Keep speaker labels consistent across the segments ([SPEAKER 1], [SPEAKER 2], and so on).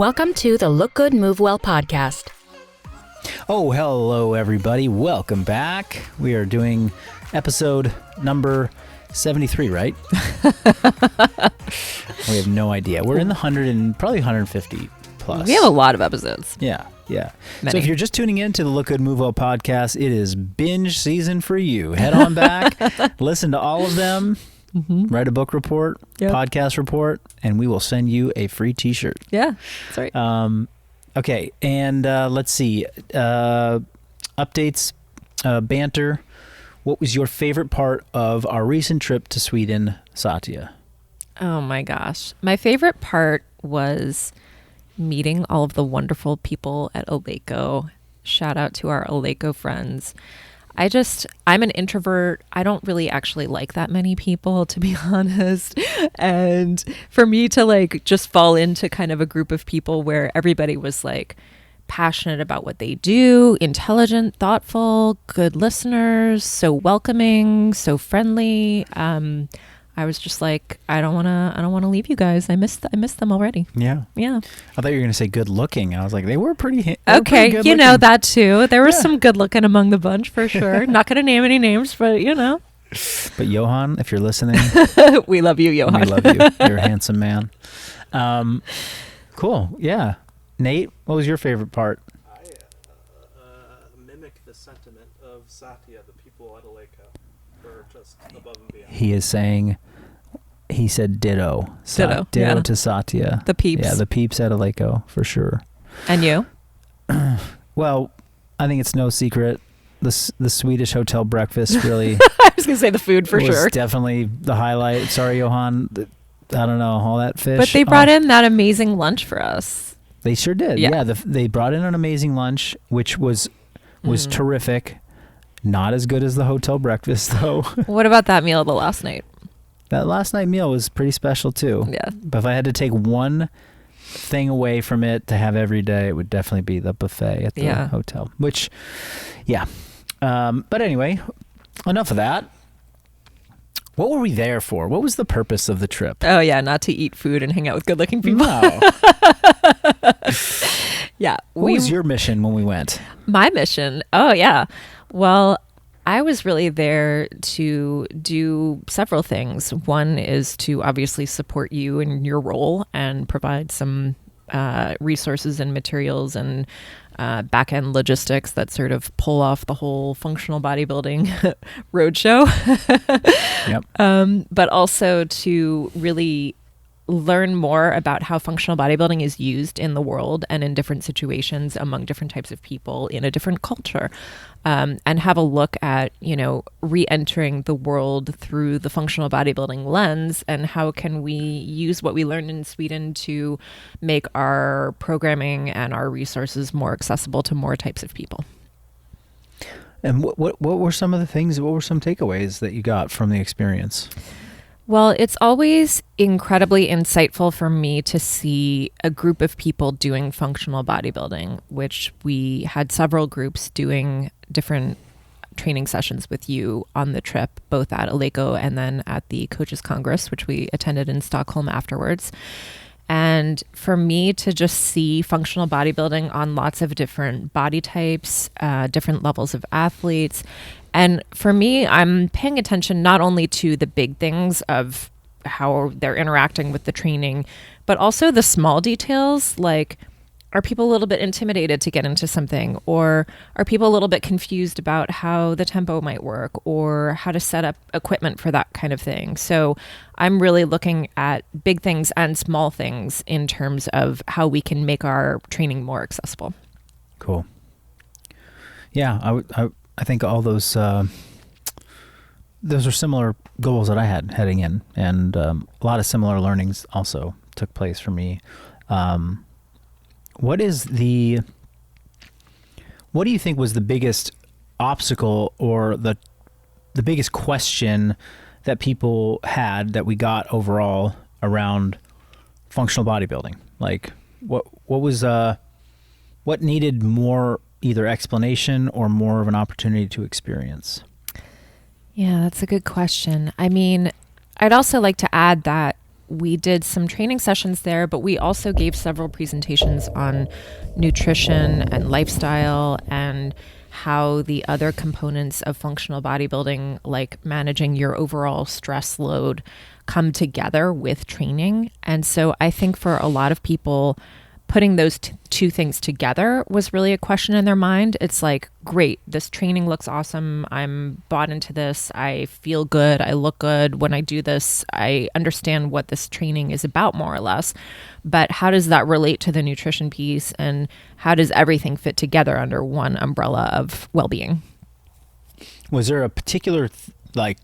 [SPEAKER 1] Welcome to the Look Good, Move Well podcast.
[SPEAKER 2] Oh, hello, everybody. Welcome back. We are doing episode number 73, right? We have no idea. We're in the 100 and probably 150 plus.
[SPEAKER 3] We have a lot of episodes.
[SPEAKER 2] Yeah.
[SPEAKER 3] Many.
[SPEAKER 2] So if you're just tuning in to the Look Good, Move Well podcast, it is binge season for you. Head on back, listen to all of them, write a book report, podcast report, and we will send you a free t-shirt.
[SPEAKER 3] Yeah, that's right.
[SPEAKER 2] Okay, and let's see. Updates, banter. What was your favorite part of our recent trip to Sweden, Satya?
[SPEAKER 3] Oh my gosh. My favorite part was meeting all of the wonderful people at Aleko. Shout out to our Aleko friends. I'm an introvert. I don't really actually like that many people, to be honest. And for me to just fall into kind of a group of people where everybody was passionate about what they do, intelligent, thoughtful, good listeners, so welcoming, so friendly. I was just I don't want to leave you guys. I miss them already.
[SPEAKER 2] Yeah.
[SPEAKER 3] Yeah.
[SPEAKER 2] I thought you were going to say good looking. I was like, they were pretty
[SPEAKER 3] okay,
[SPEAKER 2] good
[SPEAKER 3] you know
[SPEAKER 2] looking.
[SPEAKER 3] that too. There was some good looking among the bunch for sure. Not going to name any names, but you know.
[SPEAKER 2] But Johan, if you're listening,
[SPEAKER 3] we love you, Johan.
[SPEAKER 2] we love you. You're a handsome man. Cool. Yeah. Nate, what was your favorite part?
[SPEAKER 4] I mimic the sentiment of Satya, the people at Aleko. They're just above and beyond.
[SPEAKER 2] He said ditto.
[SPEAKER 3] Ditto, yeah.
[SPEAKER 2] To Satya.
[SPEAKER 3] The peeps.
[SPEAKER 2] Yeah, the peeps at Aleko, for sure.
[SPEAKER 3] And you?
[SPEAKER 2] Well, I think it's no secret. The Swedish hotel breakfast really
[SPEAKER 3] I was going to say the food for
[SPEAKER 2] was
[SPEAKER 3] sure.
[SPEAKER 2] definitely the highlight. Sorry, Johan. I don't know, all that fish.
[SPEAKER 3] But they brought in that amazing lunch for us.
[SPEAKER 2] They sure did.
[SPEAKER 3] Yeah.
[SPEAKER 2] They brought in an amazing lunch, which was terrific. Not as good as the hotel breakfast, though.
[SPEAKER 3] What about that meal the last night?
[SPEAKER 2] That last night meal was pretty special, too.
[SPEAKER 3] Yeah.
[SPEAKER 2] But if I had to take one thing away from it to have every day, it would definitely be the buffet at the hotel. Which, yeah. But anyway, enough of that. What were we there for? What was the purpose of the trip?
[SPEAKER 3] Oh, yeah, not to eat food and hang out with good-looking people.
[SPEAKER 2] No.
[SPEAKER 3] Yeah.
[SPEAKER 2] What was your mission when we went?
[SPEAKER 3] My mission? Oh, yeah. Well, I was really there to do several things. One is to obviously support you in your role and provide some resources and materials and back-end logistics that sort of pull off the whole functional bodybuilding roadshow.
[SPEAKER 2] Yep.
[SPEAKER 3] But also to really learn more about how functional bodybuilding is used in the world and in different situations among different types of people in a different culture. And have a look at, re-entering the world through the functional bodybuilding lens, and how can we use what we learned in Sweden to make our programming and our resources more accessible to more types of people.
[SPEAKER 2] And what were some of the things, what were some takeaways that you got from the experience?
[SPEAKER 3] Well, it's always incredibly insightful for me to see a group of people doing functional bodybuilding, which we had several groups doing different training sessions with you on the trip, both at Aleko and then at the Coaches Congress, which we attended in Stockholm afterwards. And for me to just see functional bodybuilding on lots of different body types, different levels of athletes. And for me, I'm paying attention not only to the big things of how they're interacting with the training, but also the small details, like, are people a little bit intimidated to get into something? Or are people a little bit confused about how the tempo might work or how to set up equipment for that kind of thing? So I'm really looking at big things and small things in terms of how we can make our training more accessible.
[SPEAKER 2] Cool. Yeah, I think all those are similar goals that I had heading in, and a lot of similar learnings also took place for me. What do you think was the biggest obstacle or the biggest question that people had that we got overall around functional bodybuilding? Like what needed more either explanation or more of an opportunity to experience?
[SPEAKER 3] Yeah, that's a good question. I mean, I'd also like to add that we did some training sessions there, but we also gave several presentations on nutrition and lifestyle and how the other components of functional bodybuilding, like managing your overall stress load, come together with training. And so I think for a lot of people, putting those two things together was really a question in their mind. It's like, great, this training looks awesome. I'm bought into this. I feel good. I look good when I do this. I understand what this training is about, more or less. But how does that relate to the nutrition piece? And how does everything fit together under one umbrella of well-being?
[SPEAKER 2] Was there a particular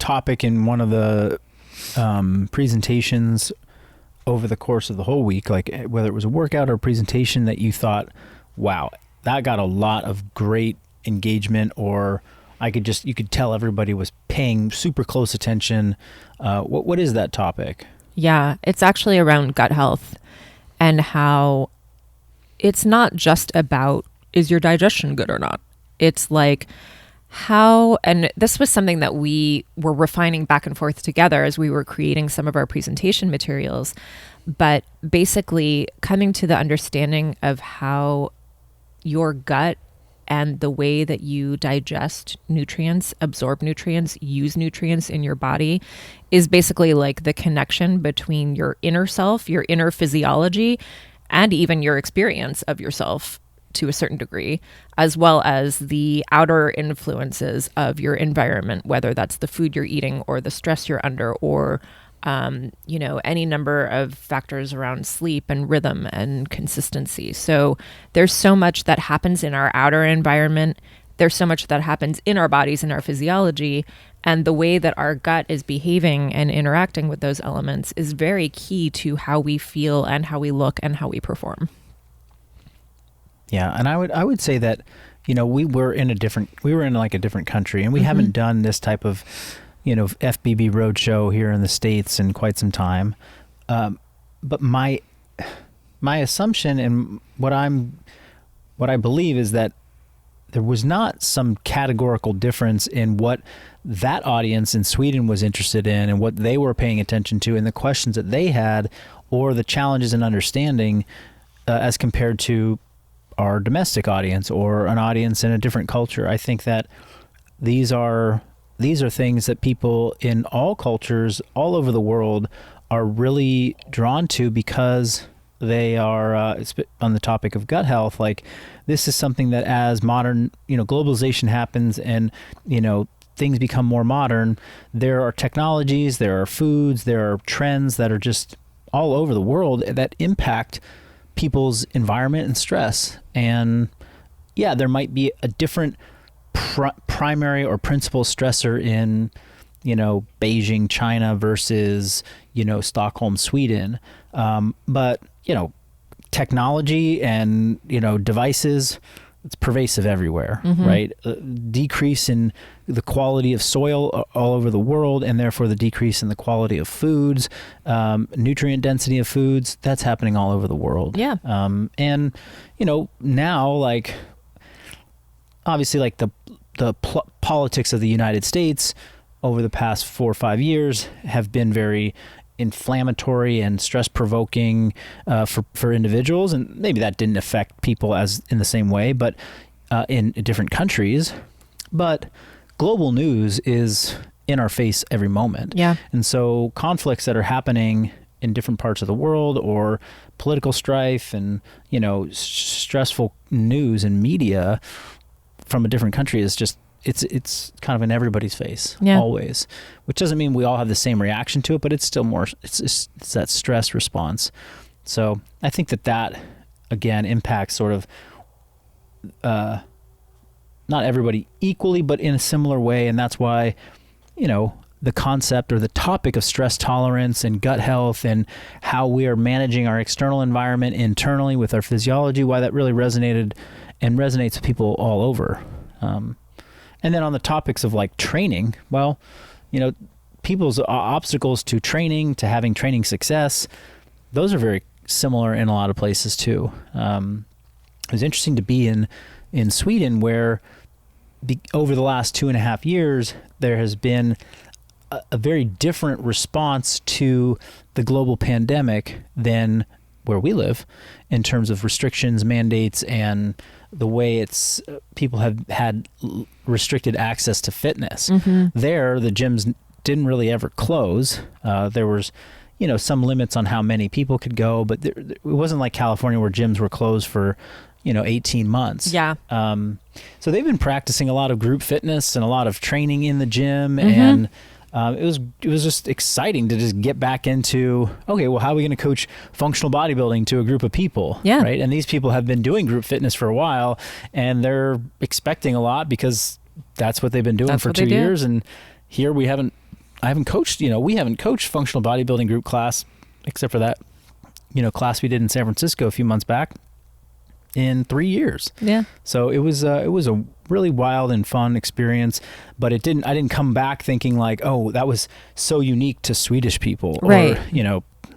[SPEAKER 2] topic in one of the presentations over the course of the whole week, like whether it was a workout or a presentation, that you thought, wow, that got a lot of great engagement, or you could tell everybody was paying super close attention? What is that topic?
[SPEAKER 3] Yeah, it's actually around gut health and how it's not just about, is your digestion good or not? It's like how, and this was something that we were refining back and forth together as we were creating some of our presentation materials, but basically coming to the understanding of how your gut and the way that you digest nutrients, absorb nutrients, use nutrients in your body is basically like the connection between your inner self, your inner physiology, and even your experience of yourself to a certain degree, as well as the outer influences of your environment, whether that's the food you're eating or the stress you're under, or any number of factors around sleep and rhythm and consistency. So there's so much that happens in our outer environment. There's so much that happens in our bodies and our physiology, and the way that our gut is behaving and interacting with those elements is very key to how we feel and how we look and how we perform.
[SPEAKER 2] Yeah, and I would say that, we were in a different country, and we haven't done this type of, FBB roadshow here in the States in quite some time. But my assumption and what I believe is that there was not some categorical difference in what that audience in Sweden was interested in and what they were paying attention to and the questions that they had, or the challenges in understanding as compared to our domestic audience or an audience in a different culture. I think that these are things that people in all cultures all over the world are really drawn to, because they are on the topic of gut health. Like, this is something that as modern, globalization happens and, things become more modern, there are technologies, there are foods, there are trends that are just all over the world that impact people's environment and stress. And yeah, there might be a different primary or principal stressor in, Beijing, China versus, Stockholm, Sweden. But, technology and, devices, it's pervasive everywhere, right? Decrease in the quality of soil all over the world, and therefore the decrease in the quality of foods, nutrient density of foods, that's happening all over the world.
[SPEAKER 3] Yeah.
[SPEAKER 2] And, now, obviously, the politics of the United States over the past 4 or 5 years have been very inflammatory and stress-provoking for individuals, and maybe that didn't affect people as in the same way, but in different countries. But global news is in our face every moment.
[SPEAKER 3] Yeah.
[SPEAKER 2] And so conflicts that are happening in different parts of the world, or political strife and, stressful news and media from a different country is just, it's kind of in everybody's face, always, which doesn't mean we all have the same reaction to it, but it's still more, it's that stress response. So I think that again impacts sort of, not everybody equally, but in a similar way. And that's why, the concept or the topic of stress tolerance and gut health and how we are managing our external environment internally with our physiology, why that really resonated and resonates with people all over. And then on the topics of training, well, people's obstacles to training, to having training success, those are very similar in a lot of places too. It was interesting to be in Sweden, where over the last 2.5 years, there has been a very different response to the global pandemic than where we live in terms of restrictions, mandates, and the way it's people have had restricted access to fitness. There, the gyms didn't really ever close. There was, some limits on how many people could go, but it wasn't like California where gyms were closed for, 18 months.
[SPEAKER 3] Yeah.
[SPEAKER 2] So they've been practicing a lot of group fitness and a lot of training in the gym, and it was just exciting to just get back into, okay, well, how are we going to coach functional bodybuilding to a group of people?
[SPEAKER 3] Yeah.
[SPEAKER 2] Right. And these people have been doing group fitness for a while, and they're expecting a lot because that's what they've been doing for 2 years. And here I haven't coached, we haven't coached functional bodybuilding group class except for that, class we did in San Francisco a few months back in 3 years.
[SPEAKER 3] Yeah.
[SPEAKER 2] So it was a really wild and fun experience, but I didn't come back thinking like, oh, that was so unique to Swedish people or,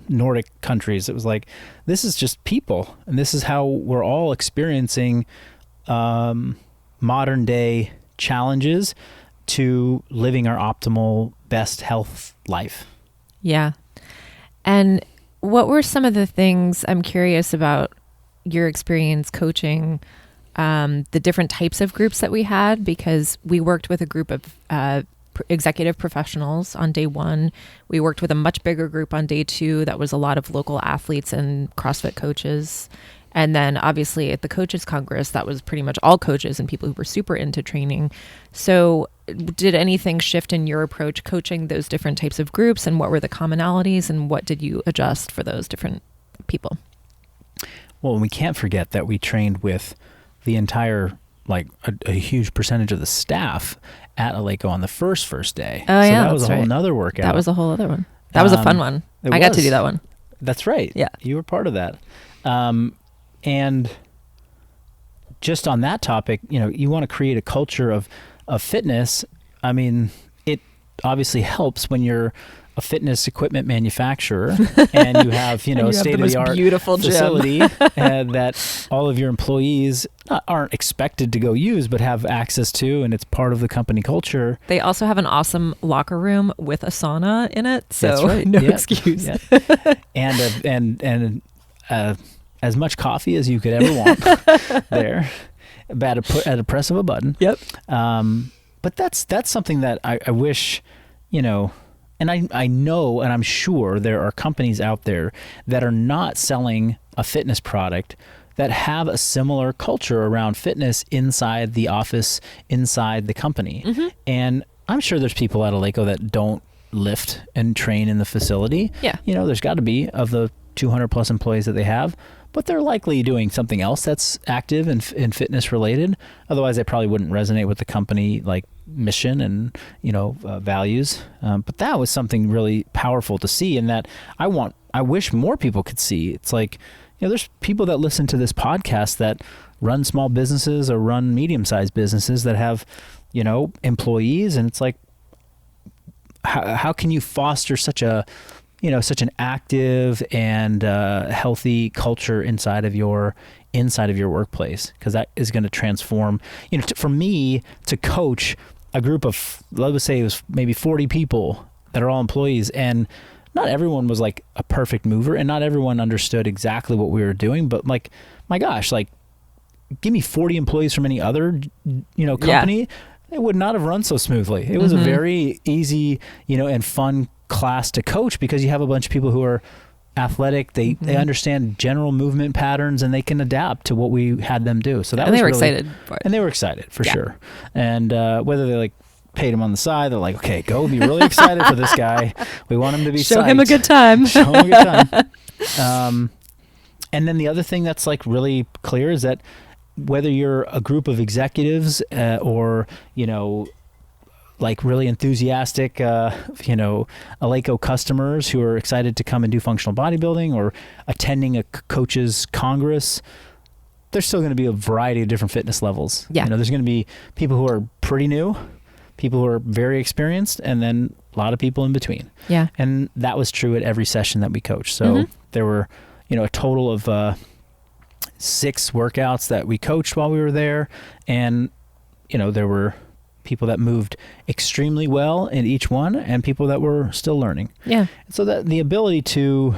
[SPEAKER 2] Nordic countries. It was like, this is just people, and this is how we're all experiencing modern day challenges to living our optimal best health life.
[SPEAKER 3] Yeah. And what were some of the things, I'm curious about your experience coaching the different types of groups that we had, because we worked with a group of executive professionals on day one. We worked with a much bigger group on day two that was a lot of local athletes and CrossFit coaches. And then obviously at the Coaches Congress, that was pretty much all coaches and people who were super into training. So did anything shift in your approach coaching those different types of groups, and what were the commonalities, and what did you adjust for those different people?
[SPEAKER 2] Well, we can't forget that we trained with the entire, a huge percentage of the staff at Aleco on the first day.
[SPEAKER 3] Oh,
[SPEAKER 2] so
[SPEAKER 3] yeah,
[SPEAKER 2] that was a whole
[SPEAKER 3] right.
[SPEAKER 2] nother workout.
[SPEAKER 3] That was a whole other one. That was a fun one. I got to do that one.
[SPEAKER 2] That's right.
[SPEAKER 3] Yeah.
[SPEAKER 2] You were part of that. And just on that topic, you want to create a culture of fitness. I mean, it obviously helps when you're a fitness equipment manufacturer and you have, state-of-the-art
[SPEAKER 3] beautiful
[SPEAKER 2] facility that all of your employees aren't expected to go use, but have access to, and it's part of the company culture.
[SPEAKER 3] They also have an awesome locker room with a sauna in it, so
[SPEAKER 2] that's right.
[SPEAKER 3] no excuse.
[SPEAKER 2] Yeah. and as much coffee as you could ever want there at a press of a button.
[SPEAKER 3] Yep.
[SPEAKER 2] But that's something that I wish, and I know, and I'm sure there are companies out there that are not selling a fitness product that have a similar culture around fitness inside the office, inside the company. And I'm sure there's people at Aleco that don't lift and train in the facility.
[SPEAKER 3] Yeah.
[SPEAKER 2] There's got to be, of the 200 plus employees that they have, but they're likely doing something else that's active and fitness related. Otherwise, they probably wouldn't resonate with the company mission and values. But that was something really powerful to see, and that I wish more people could see. It's like, there's people that listen to this podcast that run small businesses or run medium-sized businesses that have employees, and it's like, how can you foster such an active and healthy culture inside of your workplace? Because that is going to transform. For me to coach a group of, let's say it was maybe 40 people that are all employees, and not everyone was like a perfect mover, and not everyone understood exactly what we were doing. But my gosh, give me 40 employees from any other company, it would not have run so smoothly. It was a very easy and fun class to coach, because you have a bunch of people who are athletic, they understand general movement patterns, and they can adapt to what we had them do. So
[SPEAKER 3] they were excited for it.
[SPEAKER 2] And they were excited for sure. And whether they paid him on the side, they're like, okay, go be really excited for this guy. We want him to be
[SPEAKER 3] show
[SPEAKER 2] psyched.
[SPEAKER 3] him a good time.
[SPEAKER 2] Show him a good time. And then the other thing that's really clear is that whether you're a group of executives or really enthusiastic, Aleco customers who are excited to come and do functional bodybuilding, or attending a coaches congress, there's still going to be a variety of different fitness levels.
[SPEAKER 3] Yeah.
[SPEAKER 2] There's going to be people who are pretty new, people who are very experienced, and then a lot of people in between.
[SPEAKER 3] Yeah.
[SPEAKER 2] And that was true at every session that we coached. So there were, a total of 6 workouts that we coached while we were there. And, there were people that moved extremely well in each one and people that were still learning.
[SPEAKER 3] Yeah.
[SPEAKER 2] So that the ability to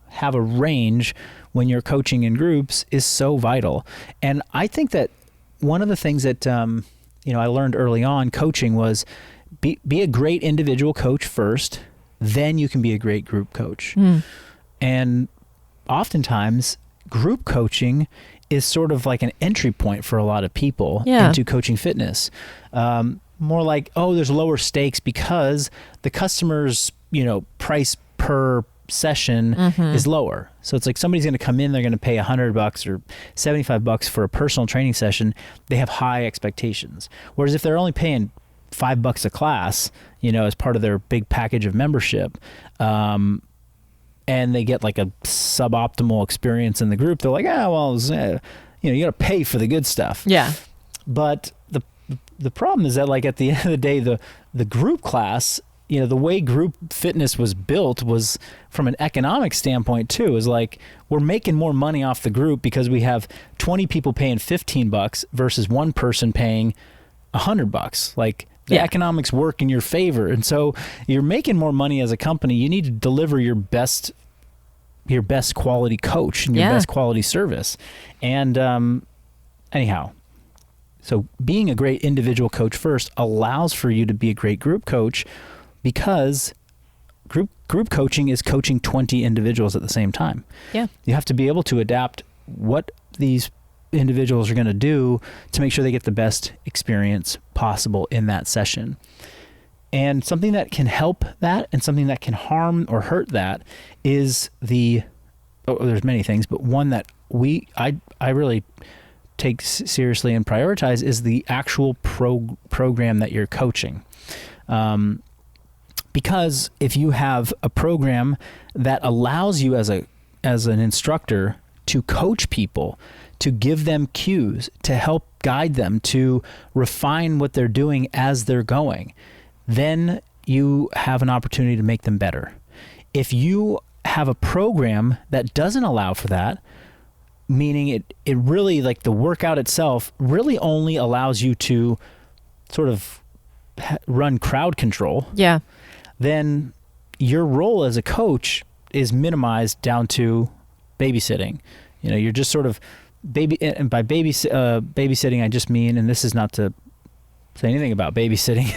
[SPEAKER 2] have a range when you're coaching in groups is so vital. And I think that one of the things that, I learned early on coaching was be a great individual coach first, then you can be a great group coach. And oftentimes group coaching is sort of like an entry point for a lot of people into coaching fitness. More like, there's lower stakes because the customer's, price per session is lower. So it's like somebody's going to come in, they're going to pay $100 or $75 for a personal training session. They have high expectations. Whereas if they're only paying $5 a class, as part of their big package of membership, and they get like a suboptimal experience in the group, they're like, you got to pay for the good stuff.
[SPEAKER 3] Yeah.
[SPEAKER 2] But the problem is that, like, at the end of the day, the group class, the way group fitness was built was from an economic standpoint too, is like we're making more money off the group because we have 20 people paying $15 versus one person paying $100. Like the economics work in your favor. And so you're making more money as a company. You need to deliver your best quality coach and your best quality service. And anyhow, so being a great individual coach first allows for you to be a great group coach, because group coaching is coaching 20 individuals at the same time. Yeah. You have to be able to adapt what these individuals are going to do to make sure they get the best experience possible in that session. And something that can help that and something that can harm or hurt that is there's many things, but one that I really take seriously and prioritize is the actual program that you're coaching. Because if you have a program that allows you as an instructor to coach people, to give them cues, to help guide them, to refine what they're doing as they're going, then you have an opportunity to make them better. If you have a program that doesn't allow for that, meaning it really, like the workout itself really only allows you to sort of run crowd control, then your role as a coach is minimized down to babysitting. You're just sort of and by babysitting, I just mean, and this is not to say anything about babysitting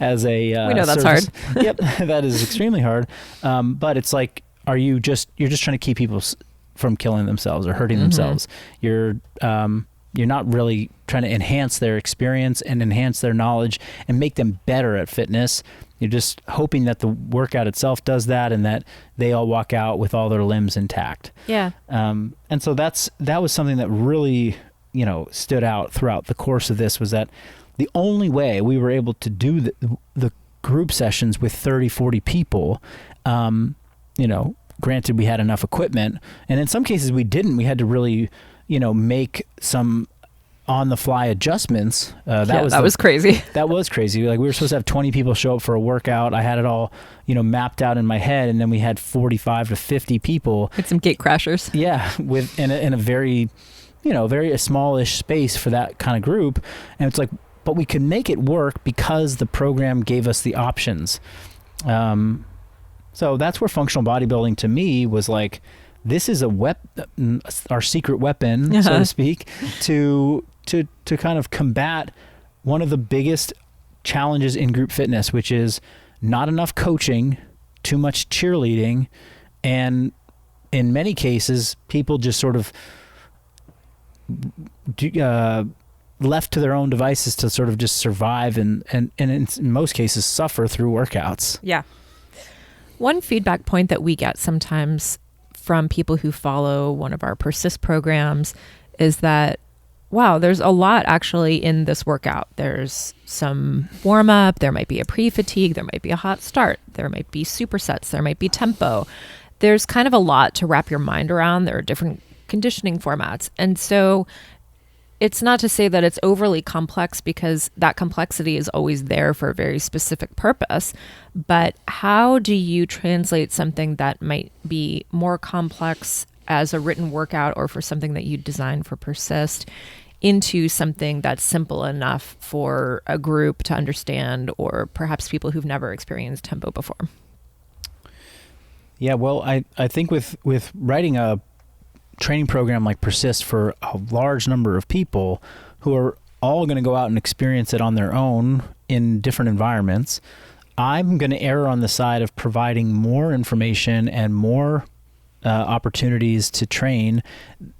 [SPEAKER 2] as a
[SPEAKER 3] we know that's
[SPEAKER 2] service.
[SPEAKER 3] hard.
[SPEAKER 2] Yep, that is extremely hard. But it's like, you're just trying to keep people from killing themselves or hurting themselves. You're not really trying to enhance their experience and enhance their knowledge and make them better at fitness. You're just hoping that the workout itself does that and that they all walk out with all their limbs intact. Yeah. And so that was something that really, stood out throughout the course of this, was that the only way we were able to do the group sessions with 30, 40 people, granted we had enough equipment, and in some cases we didn't. We had to really, make some on-the-fly adjustments. That was crazy. That was crazy. Like, we were supposed to have 20 people show up for a workout. I had it all, mapped out in my head, and then we had 45 to 50 people.
[SPEAKER 3] With some gate crashers.
[SPEAKER 2] Yeah, in a very, very smallish space for that kind of group. And it's like, but we could make it work because the program gave us the options. So that's where functional bodybuilding to me was like, this is our secret weapon, so to speak, to kind of combat one of the biggest challenges in group fitness, which is not enough coaching, too much cheerleading, and in many cases, people just sort of left to their own devices to sort of just survive and in most cases suffer through workouts.
[SPEAKER 3] Yeah. One feedback point that we get sometimes from people who follow one of our Persist programs is that, wow, there's a lot actually in this workout. There's some warm up, there might be a pre-fatigue, there might be a hot start, there might be supersets, there might be tempo. There's kind of a lot to wrap your mind around. There are different conditioning formats. And so it's not to say that it's overly complex, because that complexity is always there for a very specific purpose. But how do you translate something that might be more complex as a written workout or for something that you design for Persist into something that's simple enough for a group to understand, or perhaps people who've never experienced tempo before.
[SPEAKER 2] Yeah, well, I think with writing a training program like Persist for a large number of people who are all going to go out and experience it on their own in different environments, I'm going to err on the side of providing more information and more opportunities to train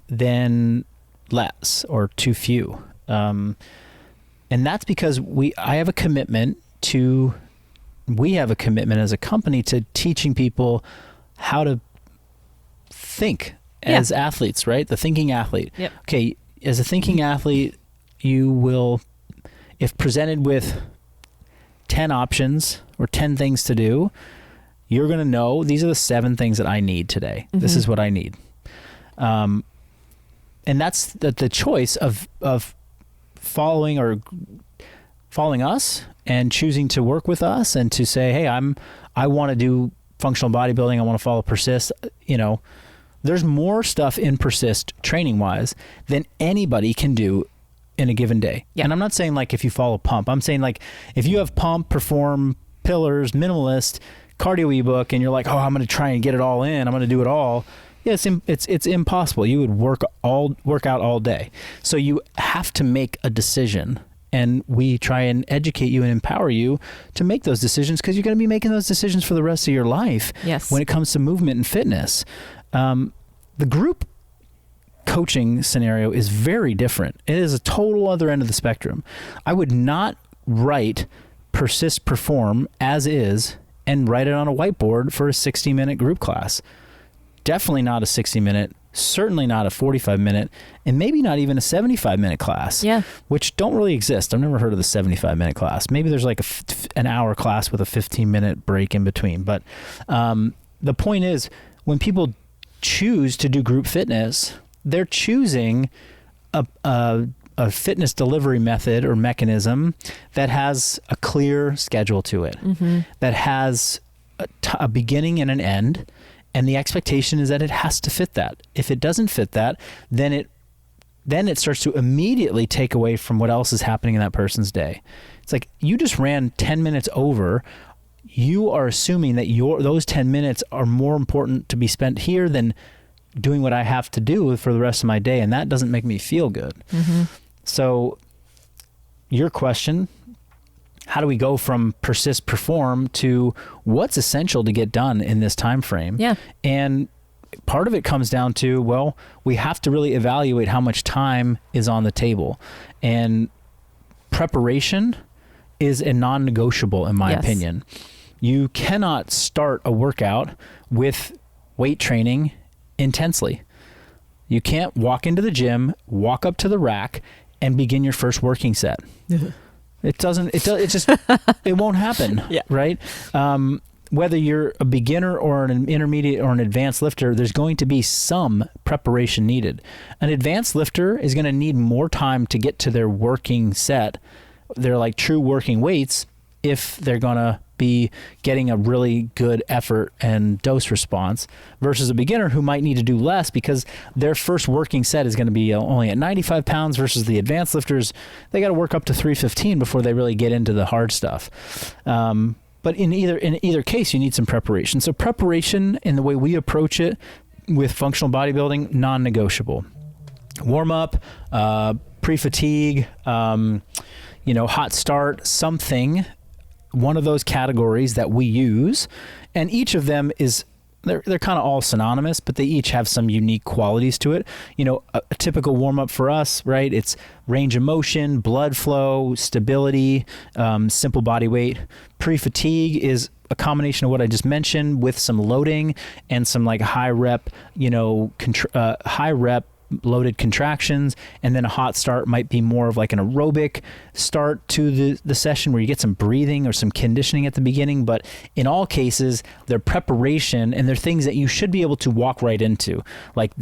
[SPEAKER 2] than less or too few. And that's because we have a commitment as a company to teaching people how to think as athletes, right? The thinking athlete.
[SPEAKER 3] Yep.
[SPEAKER 2] Okay, as a thinking athlete, you will, if presented with 10 options or 10 things to do, you're going to know these are the 7 things that I need today. Mm-hmm. This is what I need. And that's the choice of following us and choosing to work with us and to say, hey, I want to do functional bodybuilding. I want to follow Persist. There's more stuff in Persist training wise than anybody can do in a given day. Yep. And I'm not saying like if you follow Pump, I'm saying like if you have Pump, Perform, Pillars, Minimalist, Cardio ebook, and you're like, oh, I'm going to try and get it all in. I'm going to do it all. Yeah, it's impossible. You would work out all day. So you have to make a decision. And we try and educate you and empower you to make those decisions, because you're going to be making those decisions for the rest of your life.
[SPEAKER 3] Yes.
[SPEAKER 2] When it comes to movement and fitness. The group coaching scenario is very different. It is a total other end of the spectrum. I would not write Persist Perform as is and write it on a whiteboard for a 60-minute group class. Definitely not a 60-minute, certainly not a 45-minute, and maybe not even a 75-minute class, which don't really exist. I've never heard of the 75-minute class. Maybe there's like an hour class with a 15-minute break in between. But the point is, when people choose to do group fitness, they're choosing a fitness delivery method or mechanism that has a clear schedule to it, that has a beginning and an end. And the expectation is that it has to fit that. If it doesn't fit that, then it starts to immediately take away from what else is happening in that person's day. It's like you just ran 10 minutes over. You are assuming that those 10 minutes are more important to be spent here than doing what I have to do for the rest of my day. And that doesn't make me feel good. Mm-hmm. So your question, how do we go from Persist Perform to what's essential to get done in this time frame?
[SPEAKER 3] Yeah.
[SPEAKER 2] And part of it comes down to, well, we have to really evaluate how much time is on the table. And preparation is a non-negotiable in my opinion. You cannot start a workout with weight training intensely. You can't walk into the gym, walk up to the rack, and begin your first working set. It won't happen, right? Whether you're a beginner or an intermediate or an advanced lifter, there's going to be some preparation needed. An advanced lifter is going to need more time to get to their working set, their like true working weights, if they're going to be getting a really good effort and dose response, versus a beginner who might need to do less because their first working set is going to be only at 95 pounds versus the advanced lifters. They got to work up to 315 before they really get into the hard stuff. But in either case, you need some preparation. So preparation in the way we approach it with functional bodybuilding, non-negotiable. Warm up, pre-fatigue, hot start, something. One of those categories that we use, and each of them is they're kind of all synonymous, but they each have some unique qualities to it. A typical warm up for us, right? It's range of motion, blood flow, stability, simple body weight. Pre-fatigue is a combination of what I just mentioned with some loading and some like high rep, high rep loaded contractions, and then a hot start might be more of like an aerobic start to the session where you get some breathing or some conditioning at the beginning. But in all cases, they're preparation and they're things that you should be able to walk right into. Like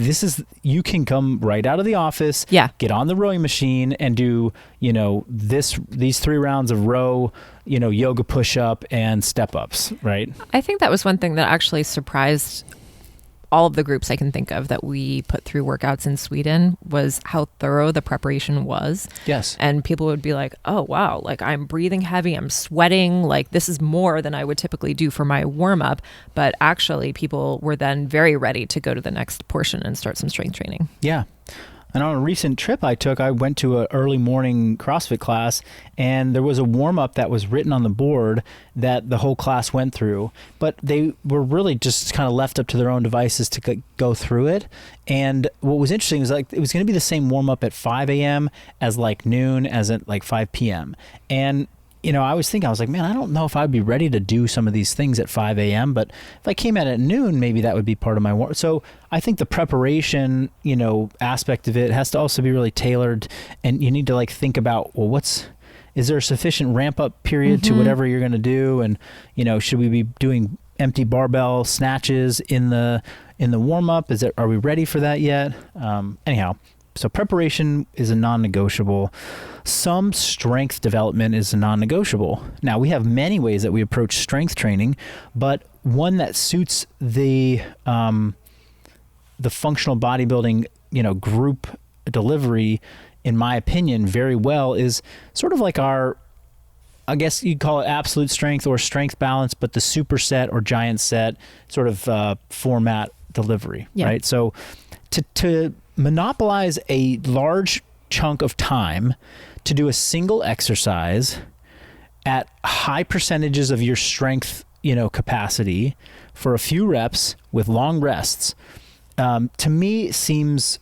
[SPEAKER 2] you can come right out of the office, get on the rowing machine and do, these 3 rounds of row, yoga push-up and step-ups, right?
[SPEAKER 3] I think that was one thing that actually surprised all of the groups I can think of that we put through workouts in Sweden was how thorough the preparation was.
[SPEAKER 2] Yes.
[SPEAKER 3] And people would be like, oh, wow, like I'm breathing heavy, I'm sweating, like this is more than I would typically do for my warm up. But actually people were then very ready to go to the next portion and start some strength training.
[SPEAKER 2] Yeah. And on a recent trip I took, I went to an early morning CrossFit class, and there was a warm-up that was written on the board that the whole class went through. But they were really just kind of left up to their own devices to go through it. And what was interesting was like it was going to be the same warm-up at 5 a.m. as like noon, as at like 5 p.m. And I was like, man, I don't know if I'd be ready to do some of these things at 5 a.m., but if I came out at noon, maybe that would be part of my work. So I think the preparation, aspect of it has to also be really tailored, and you need to like think about, well, is there a sufficient ramp up period to whatever you're going to do? And, should we be doing empty barbell snatches in the warm up? Are we ready for that yet? Anyhow, so preparation is a non-negotiable. Some strength development is a non-negotiable. Now, we have many ways that we approach strength training, but one that suits the functional bodybuilding, group delivery, in my opinion, very well is sort of like our, I guess you'd call it absolute strength or strength balance, but the superset or giant set sort of format delivery, right? So to monopolize a large chunk of time to do a single exercise at high percentages of your strength, capacity for a few reps with long rests, to me seems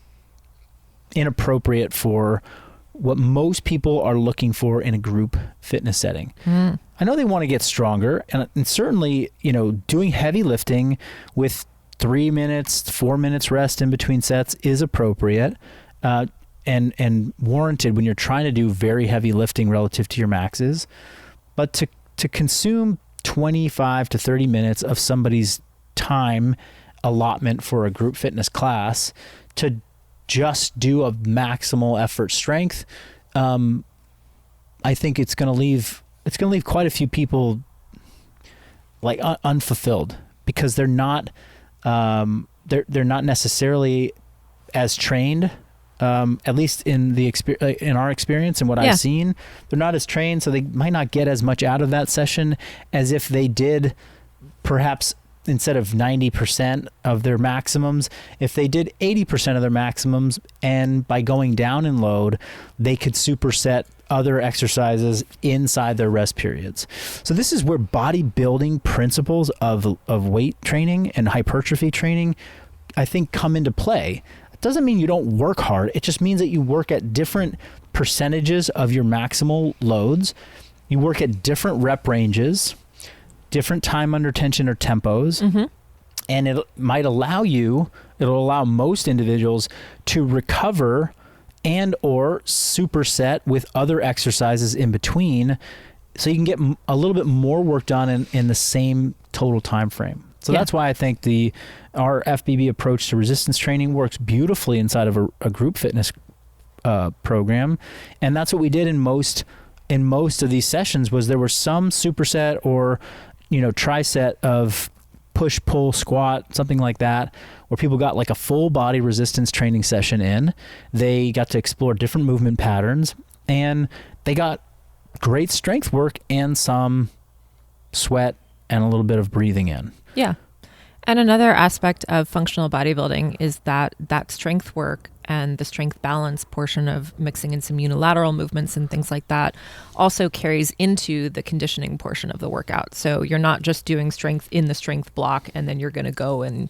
[SPEAKER 2] inappropriate for what most people are looking for in a group fitness setting. I know they want to get stronger, and certainly, doing heavy lifting with 3 minutes, 4 minutes rest in between sets is appropriate. And warranted when you're trying to do very heavy lifting relative to your maxes. But to consume 25 to 30 minutes of somebody's time allotment for a group fitness class to just do a maximal effort strength, I think it's going to leave quite a few people like unfulfilled, because they're not necessarily as trained. At least in in our experience and what I've seen, they're not as trained, so they might not get as much out of that session as if they did, perhaps instead of 90% of their maximums, if they did 80% of their maximums, and by going down in load, they could superset other exercises inside their rest periods. So this is where bodybuilding principles of weight training and hypertrophy training, I think, come into play. Doesn't mean you don't work hard. It just means that you work at different percentages of your maximal loads. You work at different rep ranges, different time under tension or tempos, and it'll allow most individuals to recover and or superset with other exercises in between, so you can get a little bit more work done in the same total time frame. So that's why I think our FBB approach to resistance training works beautifully inside of a group fitness program, and that's what we did in most of these sessions. Was there were some superset or triset of push, pull, squat, something like that, where people got like a full body resistance training session in. They got to explore different movement patterns, and they got great strength work and some sweat and a little bit of breathing in.
[SPEAKER 3] Yeah. And another aspect of functional bodybuilding is that strength work and the strength balance portion of mixing in some unilateral movements and things like that also carries into the conditioning portion of the workout. So you're not just doing strength in the strength block and then you're going to go and,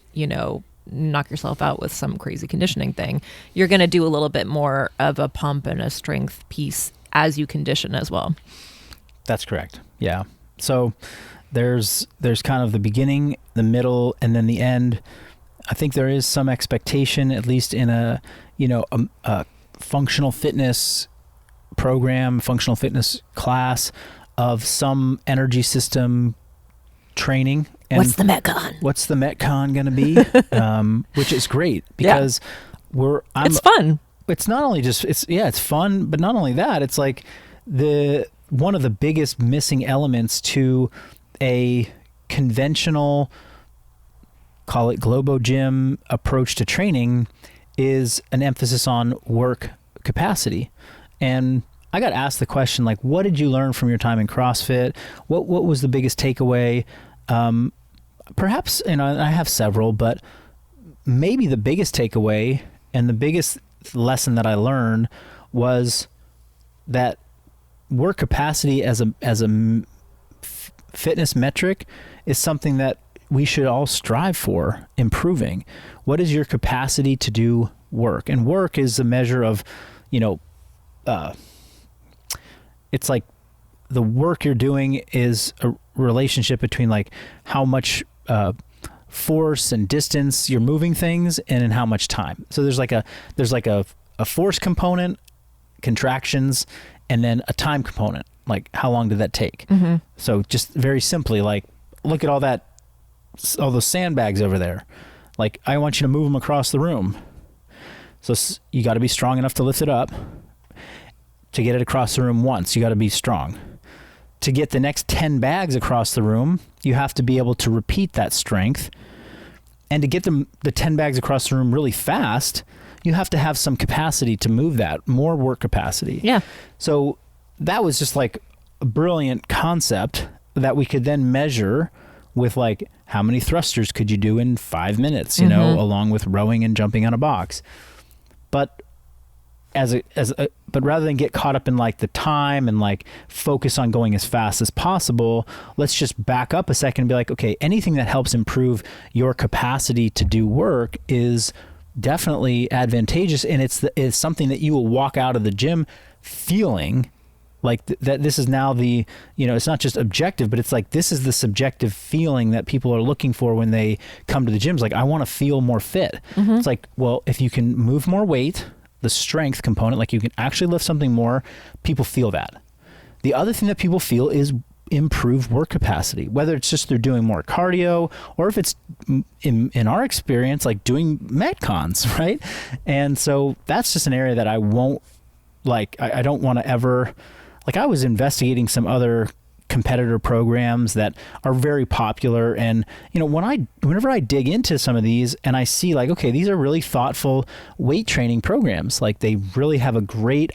[SPEAKER 3] knock yourself out with some crazy conditioning thing. You're going to do a little bit more of a pump and a strength piece as you condition as well.
[SPEAKER 2] That's correct. Yeah. So there's kind of the beginning, the middle, and then the end. I think there is some expectation, at least in a functional fitness program, functional fitness class, of some energy system training. And
[SPEAKER 3] what's the Metcon?
[SPEAKER 2] What's the Metcon going to be? Which is great, because it's
[SPEAKER 3] fun.
[SPEAKER 2] It's not only just it's fun, but not only that, it's like one of the biggest missing elements to a conventional call it Globo Gym approach to training is an emphasis on work capacity. And I got asked the question, like, what did you learn from your time in CrossFit? What was the biggest takeaway? Perhaps, I have several, but maybe the biggest takeaway and the biggest lesson that I learned was that work capacity as a fitness metric is something that we should all strive for improving. What is your capacity to do work? And work is a measure of, it's like the work you're doing is a relationship between like how much force and distance you're moving things and in how much time. So there's like a force component, contractions, and then a time component, like how long did that take? Mm-hmm. So just very simply, like, look at all those sandbags over there. Like, I want you to move them across the room. So you got to be strong enough to lift it up. To get it across the room once, you got to be strong. To get the next 10 bags across the room, you have to be able to repeat that strength. And to get the 10 bags across the room really fast, you have to have some capacity to move that, more work capacity.
[SPEAKER 3] Yeah.
[SPEAKER 2] So that was just like a brilliant concept that we could then measure with, like, how many thrusters could you do in 5 minutes, along with rowing and jumping on a box. But but rather than get caught up in like the time and like focus on going as fast as possible, let's just back up a second and be like, okay, anything that helps improve your capacity to do work is definitely advantageous. And it's something that you will walk out of the gym feeling like that this is now it's not just objective, but it's like, this is the subjective feeling that people are looking for when they come to the gyms. Like, I want to feel more fit. Mm-hmm. It's like, well, if you can move more weight, the strength component, like you can actually lift something more, people feel that. The other thing that people feel is improved work capacity, whether it's just they're doing more cardio or if it's in our experience, like doing Metcons, right? And so that's just an area that I won't I don't want to ever, like, I was investigating some other competitor programs that are very popular, and whenever I dig into some of these and I see, like, okay, these are really thoughtful weight training programs, like they really have a great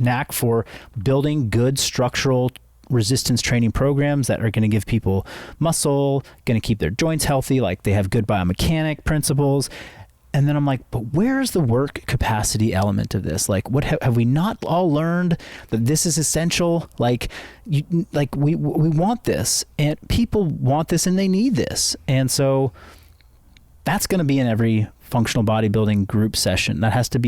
[SPEAKER 2] knack for building good structural resistance training programs that are going to give people muscle, going to keep their joints healthy, like they have good biomechanic principles. And then I'm like, but where's the work capacity element of this? Like, what have we not all learned that this is essential? Like, we want this, and people want this, and they need this. And so that's going to be in every functional bodybuilding group session. That has to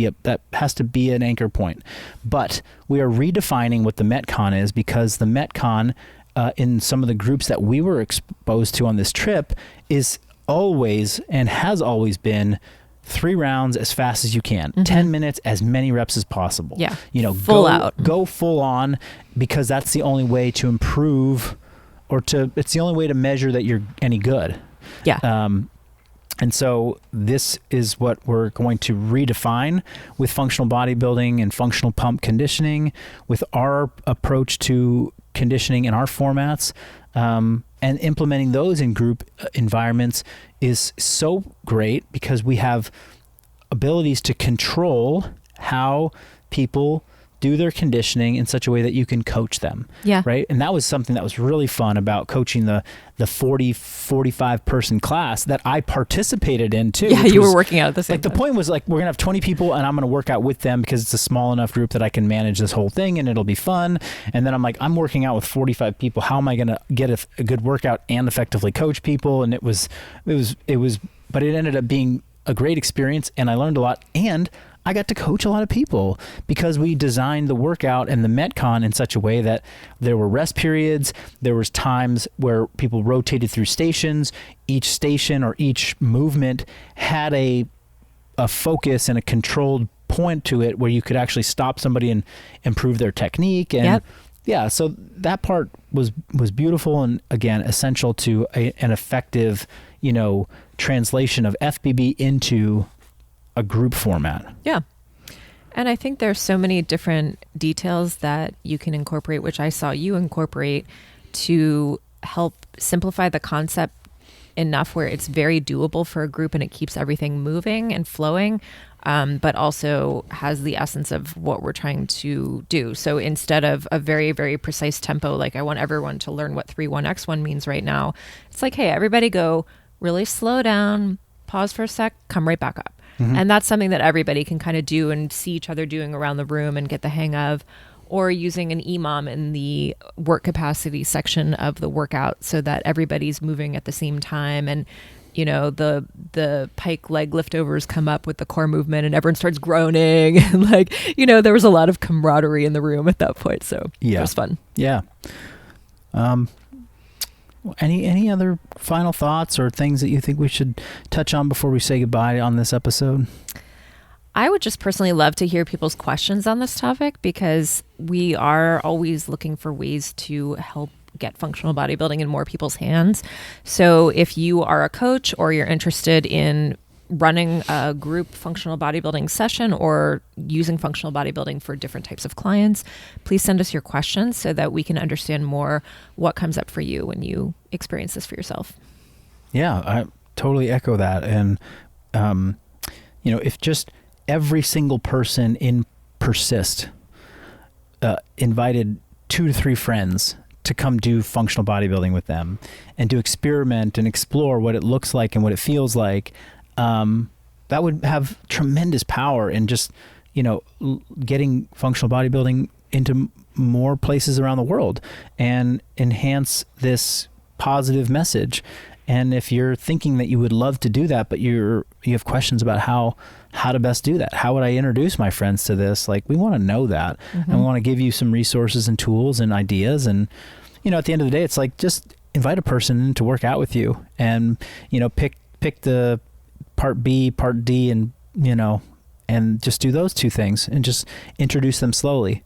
[SPEAKER 2] be an anchor point. But we are redefining what the Metcon is, because the Metcon in some of the groups that we were exposed to on this trip is always and has always been 3 rounds as fast as you can, mm-hmm. 10 minutes, as many reps as possible.
[SPEAKER 3] Yeah.
[SPEAKER 2] Go full on, because that's the only way to improve, it's the only way to measure that you're any good.
[SPEAKER 3] Yeah.
[SPEAKER 2] And so this is what we're going to redefine with functional bodybuilding and functional pump conditioning, with our approach to conditioning in our formats. And implementing those in group environments is so great, because we have abilities to control how people do their conditioning in such a way that you can coach them.
[SPEAKER 3] Yeah.
[SPEAKER 2] Right. And that was something that was really fun about coaching the 45 person class that I participated in too.
[SPEAKER 3] Yeah. You were working out at the same
[SPEAKER 2] time. The point was, like, we're going to have 20 people and I'm going to work out with them because it's a small enough group that I can manage this whole thing and it'll be fun. And then I'm like, I'm working out with 45 people. How am I going to get a good workout and effectively coach people? And it was, but it ended up being a great experience, and I learned a lot, and I got to coach a lot of people because we designed the workout and the Metcon in such a way that there were rest periods. There was times where people rotated through stations. Each station or each movement had a focus and a controlled point to it where you could actually stop somebody and improve their technique. And
[SPEAKER 3] yep.
[SPEAKER 2] Yeah, so that part was beautiful, and again, essential to an effective, translation of FBB into a group format.
[SPEAKER 3] Yeah. And I think there's so many different details that you can incorporate, which I saw you incorporate to help simplify the concept enough where it's very doable for a group and it keeps everything moving and flowing, but also has the essence of what we're trying to do. So instead of a very, very precise tempo, like I want everyone to learn what 3-1-X1 means right now, it's like, hey, everybody go really slow down, pause for a sec, come right back up. And that's something that everybody can kind of do and see each other doing around the room and get the hang of, or using an EMOM in the work capacity section of the workout so that everybody's moving at the same time. And, you know, the pike leg liftovers come up with the core movement and everyone starts groaning. And like, you know, there was a lot of camaraderie in the room at that point. So it was fun.
[SPEAKER 2] Yeah. Any other final thoughts or things that you think we should touch on before we say goodbye on this episode?
[SPEAKER 3] I would just personally love to hear people's questions on this topic, because we are always looking for ways to help get functional bodybuilding in more people's hands. So if you are a coach or you're interested in running a group functional bodybuilding session or using functional bodybuilding for different types of clients, please send us your questions so that we can understand more what comes up for you when you experience this for yourself. Yeah,
[SPEAKER 2] I totally echo that. And, you know, if just every single person in Persist invited 2 to 3 friends to come do functional bodybuilding with them and to experiment and explore what it looks like and what it feels like, that would have tremendous power in just, you know, getting functional bodybuilding into more places around the world and enhance this positive message. And if you're thinking that you would love to do that, but you have questions about how to best do that, how would I introduce my friends to this? Like, we want to know that, and we want to give you some resources and tools and ideas. And, you know, at the end of the day, it's like, just invite a person to work out with you, and, you know, pick the part B, part D, and, you know, and just do those 2 things and just introduce them slowly.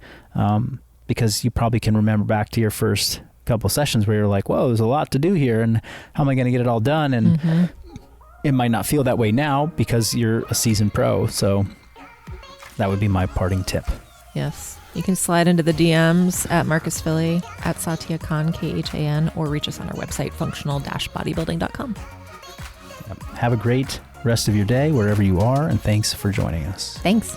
[SPEAKER 2] Because you probably can remember back to your first couple sessions where you're like, whoa, there's a lot to do here, and how am I going to get it all done? And it might not feel that way now because you're a seasoned pro. So that would be my parting tip. Yes. You can slide into the DMs at Marcus Philly, at Satya Khan, KHAN, or reach us on our website, functional-bodybuilding.com. Yep. Have a great rest of your day wherever you are, and thanks for joining us. Thanks.